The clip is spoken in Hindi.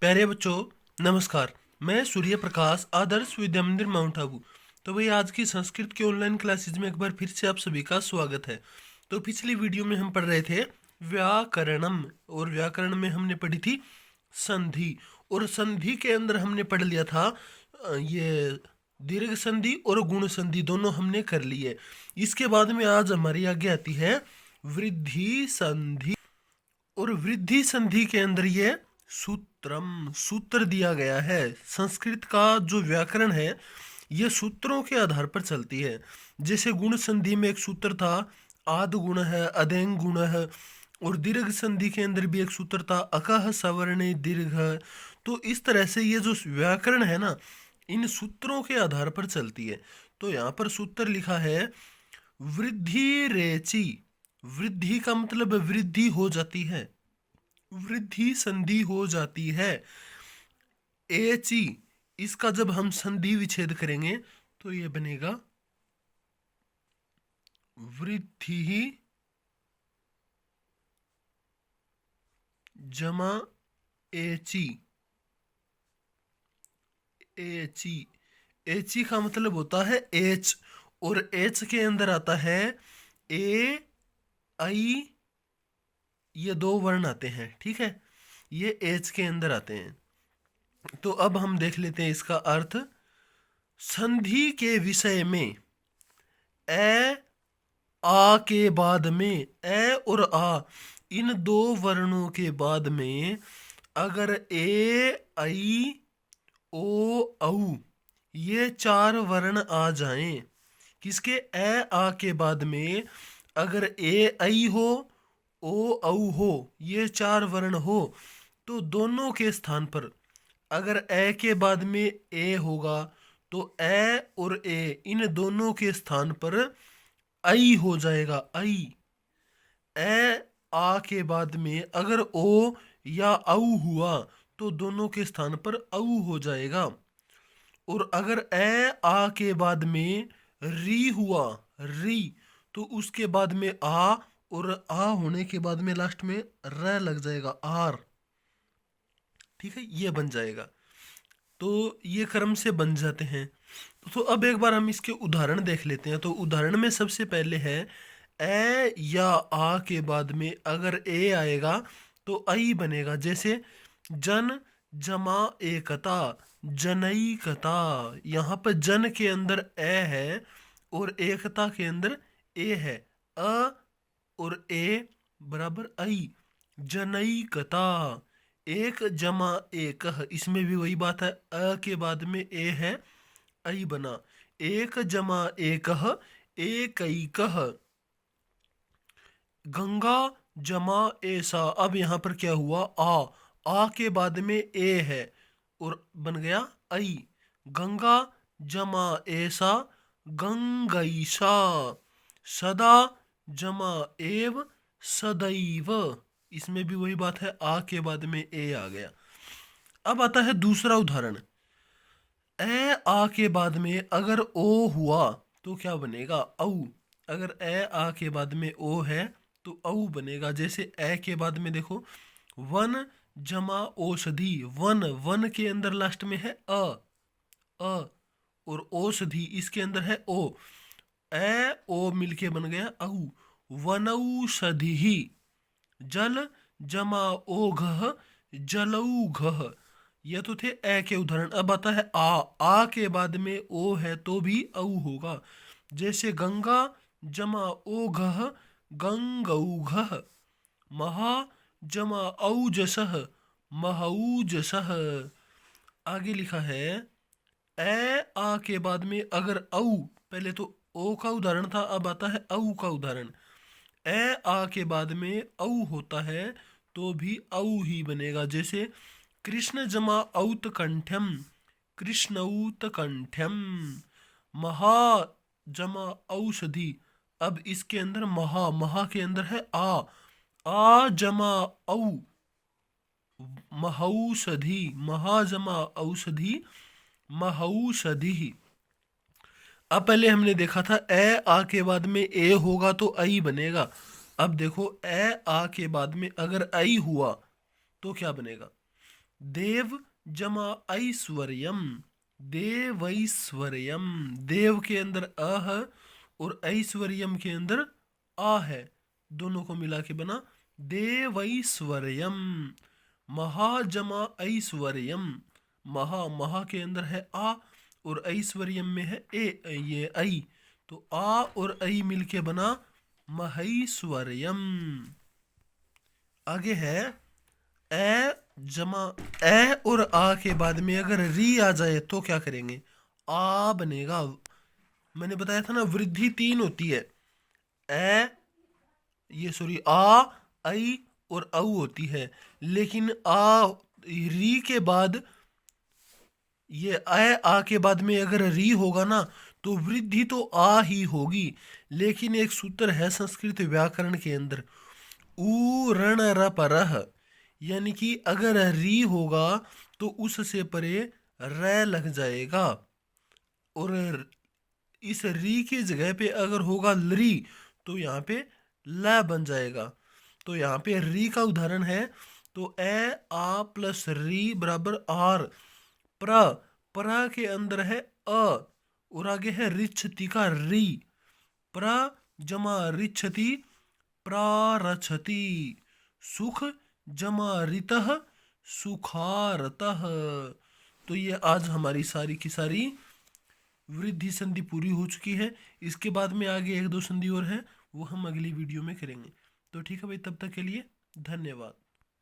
प्यारे बच्चों, नमस्कार। मैं सूर्य प्रकाश, आदर्श विद्या मंदिर माउंट आबू। तो भाई, आज की संस्कृत की ऑनलाइन क्लासेज में एक बार फिर से आप सभी का स्वागत है। तो पिछली वीडियो में हम पढ़ रहे थे व्याकरणम, और व्याकरण में हमने पढ़ी थी संधि। और संधि के अंदर हमने पढ़ लिया था ये दीर्घ संधि और गुण संधि दोनों हमने कर लिए। इसके बाद में आज हमारी आगे आती है वृद्धि संधि। और वृद्धि संधि के अंदर ये सूत्रम सूत्र दिया गया है। संस्कृत का जो व्याकरण है ये सूत्रों के आधार पर चलती है। जैसे गुण संधि में एक सूत्र था आद गुण है, अदेंग गुण है। और दीर्घ संधि के अंदर भी एक सूत्र था अकह सवर्ण दीर्घ। तो इस तरह से ये जो व्याकरण है ना, इन सूत्रों के आधार पर चलती है। तो यहाँ पर सूत्र लिखा है वृद्धि रेचि। वृद्धि का मतलब वृद्धि हो जाती है, वृद्धि संधि हो जाती है। एची, इसका जब हम संधि विच्छेद करेंगे तो ये बनेगा वृद्धि जमा एची। एची एची का मतलब होता है एच, और एच के अंदर आता है ए आई, ये दो वर्ण आते हैं, ठीक है। ये एच के अंदर आते हैं। तो अब हम देख लेते हैं इसका अर्थ। संधि के विषय में ए आ के बाद में, ए और आ इन दो वर्णों के बाद में अगर ए आई ओ औ ये चार वर्ण आ जाएं, किसके ए आ के बाद में अगर ए आई हो, ओ औ हो, ये चार वर्ण हो, तो दोनों के स्थान पर अगर ए के बाद में ए होगा तो ए और ए इन दोनों के स्थान पर आई हो जाएगा। आई। ए आ के बाद में अगर ओ या औ हुआ तो दोनों के स्थान पर औ हो जाएगा। और अगर ए आ के बाद में री हुआ, री, तो उसके बाद में आ, और आ होने के बाद में लास्ट में र लग जाएगा, आर, ठीक है, ये बन जाएगा। तो ये क्रम से बन जाते हैं। तो अब एक बार हम इसके उदाहरण देख लेते हैं। तो उदाहरण में सबसे पहले है ए या आ के बाद में अगर ए आएगा तो आई बनेगा। जैसे जन जमा एकता, जनईकता। यहाँ पर जन के अंदर ए है और एकता के अंदर ए है। अ और ए बराबर आई, जनईकता। एक जमा एक, इसमें भी वही बात है, अ के बाद में ए है, आई बना। एक जमा एक, एक। गंगा जमा ऐसा, अब यहाँ पर क्या हुआ, आ के बाद में ए है और बन गया आई। गंगा जमा ऐसा, गंगैसा। सदा जमा एव, सदैव। इसमें भी वही बात है, आ के बाद में ए आ गया। अब आता है दूसरा उदाहरण। ए आ के बाद में अगर ओ हुआ तो क्या बनेगा, औ। अगर ए आ के बाद में ओ है तो औ बनेगा। जैसे ए के बाद में देखो वन जमा औषधि, वन, वन के अंदर लास्ट में है अ, और औषधि इसके अंदर है ओ। ए ओ मिलके बन गया औ। वनौषधि। जल जमा ओघ, जलौघ। ये तो थे ए के उदाहरण। अब आता है आ के बाद में ओ है तो भी औ होगा। जैसे गंगा जमा ओघ, गंगौघ। महा जमा औजसः, महौजसः। आगे लिखा है ए आ के बाद में अगर औ, पहले तो ओ का उदाहरण था, अब आता है औ का उदाहरण। ए आ के बाद में औ होता है तो भी औ ही बनेगा। जैसे कृष्ण जमा औत कंठ्यम, कृष्णौत कंठ्यम। महा जमा औषधि, अब इसके अंदर महा, महा के अंदर है आ जमा औ, महौषधि। महा जमा औषधि, महौषधि। अब पहले हमने देखा था ए आ के बाद में ए होगा तो आई बनेगा। अब देखो ए आ के बाद में अगर आई हुआ तो क्या बनेगा, देव जमा ऐश्वर्यम, देवैश्वर्यम, देव के अंदर अ है और ऐश्वर्यम के अंदर आ है, दोनों को मिला के बना देवैश्वर्यम। महाजमा ऐश्वर्यम, महा के अंदर है आ और ऐश्वर्यम में है ये ऐ, तो आ और ऐ मिलके बना महेश्वर्यम। आगे है ए जमा, ए और आ के बाद में अगर री आ जाए तो क्या करेंगे, आ बनेगा। मैंने बताया था ना वृद्धि 3 होती है, ए ये सॉरी आ, आई और औ होती है, लेकिन आ री के बाद ये आ के बाद में अगर री होगा ना तो वृद्धि तो आ ही होगी, लेकिन एक सूत्र है संस्कृत व्याकरण के अंदर, ऊ रण र परह, यानी कि अगर री होगा तो उससे परे र लग जाएगा, और इस री की जगह पे अगर होगा लरी तो यहाँ पे ल बन जाएगा। तो यहाँ पे री का उदाहरण है, तो ए आ प्लस री बराबर आर, प्र के अंदर है अ और आगे है रिच्छति का री, प्र जमा रिच्छति प्रारछति, सुख जमा रितः सुखारतः। तो ये आज हमारी सारी की सारी वृद्धि संधि पूरी हो चुकी है। इसके बाद में आगे 1-2 संधि और है, वो हम अगली वीडियो में करेंगे। तो ठीक है भाई, तब तक के लिए धन्यवाद।